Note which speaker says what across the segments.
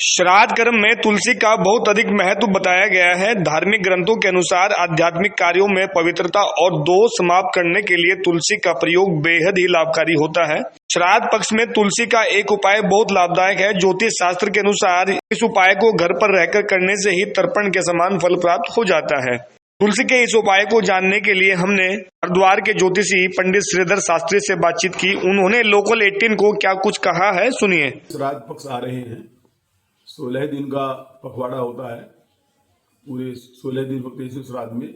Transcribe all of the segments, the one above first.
Speaker 1: श्राद्ध कर्म में तुलसी का बहुत अधिक महत्व बताया गया है। धार्मिक ग्रंथों के अनुसार आध्यात्मिक कार्यों में पवित्रता और दोष समाप्त करने के लिए तुलसी का प्रयोग बेहद ही लाभकारी होता है। श्राद्ध पक्ष में तुलसी का एक उपाय बहुत लाभदायक है। ज्योतिष शास्त्र के अनुसार इस उपाय को घर पर रहकर करने से ही तर्पण के समान फल प्राप्त हो जाता है। तुलसी के इस उपाय को जानने के लिए हमने हरिद्वार के ज्योतिषी पंडित श्रीधर शास्त्री से बातचीत की। उन्होंने लोकल 18 को क्या कुछ कहा है, सुनिए।
Speaker 2: श्राद्ध पक्ष आ रहे हैं, 16 दिन का पखवाड़ा होता है। पूरे 16 दिन होते हैं इस श्राद्ध में।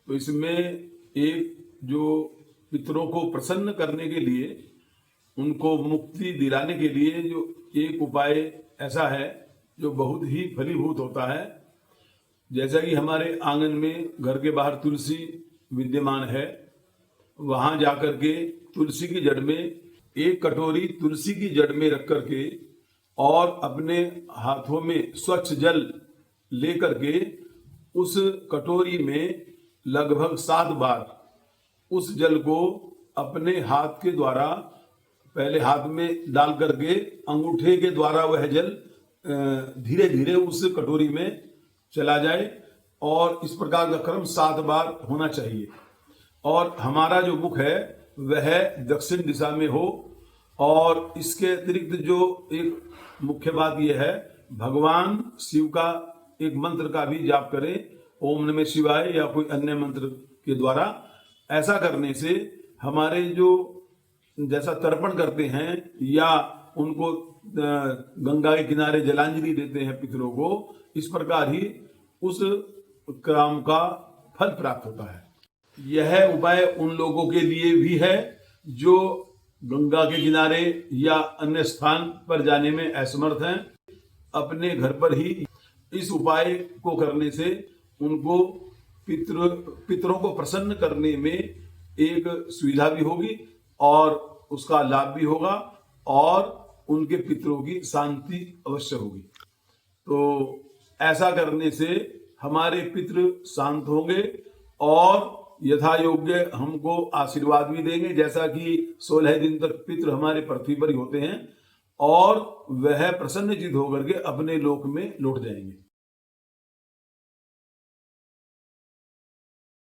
Speaker 2: तो इसमें एक जो पितरों को प्रसन्न करने के लिए, उनको मुक्ति दिलाने के लिए जो एक उपाय ऐसा है जो बहुत ही फलीभूत होता है। जैसा कि हमारे आंगन में घर के बाहर तुलसी विद्यमान है, वहां जाकर के तुलसी की जड़ में एक कटोरी तुलसी की जड़ में रख करके और अपने हाथों में स्वच्छ जल लेकर के उस कटोरी में लगभग 7 बार उस जल को अपने हाथ के द्वारा पहले हाथ में डाल करके अंगूठे के द्वारा वह जल धीरे धीरे उस कटोरी में चला जाए और इस प्रकार का क्रम 7 बार होना चाहिए। और हमारा जो मुख है वह दक्षिण दिशा में हो। और इसके अतिरिक्त जो एक मुख्य बात यह है, भगवान शिव का एक मंत्र का भी जाप करें, ओम नमः शिवाय या कोई अन्य मंत्र के द्वारा। ऐसा करने से हमारे जो जैसा तर्पण करते हैं या उनको गंगा के किनारे जलांजलि देते हैं पितरों को, इस प्रकार ही उस काम का फल प्राप्त होता है। यह उपाय उन लोगों के लिए भी है जो गंगा के किनारे या अन्य स्थान पर जाने में असमर्थ हैं। अपने घर पर ही इस उपाय को करने से उनको पितरों को प्रसन्न करने में एक सुविधा भी होगी और उसका लाभ भी होगा और उनके पितरों की शांति अवश्य होगी। तो ऐसा करने से हमारे पितृ शांत होंगे और यथा योग्य हमको आशीर्वाद भी देंगे। जैसा कि 16 दिन तक पितृ हमारे पृथ्वी पर ही होते हैं और वह प्रसन्नचित्त होकर के अपने लोक में लौट जाएंगे।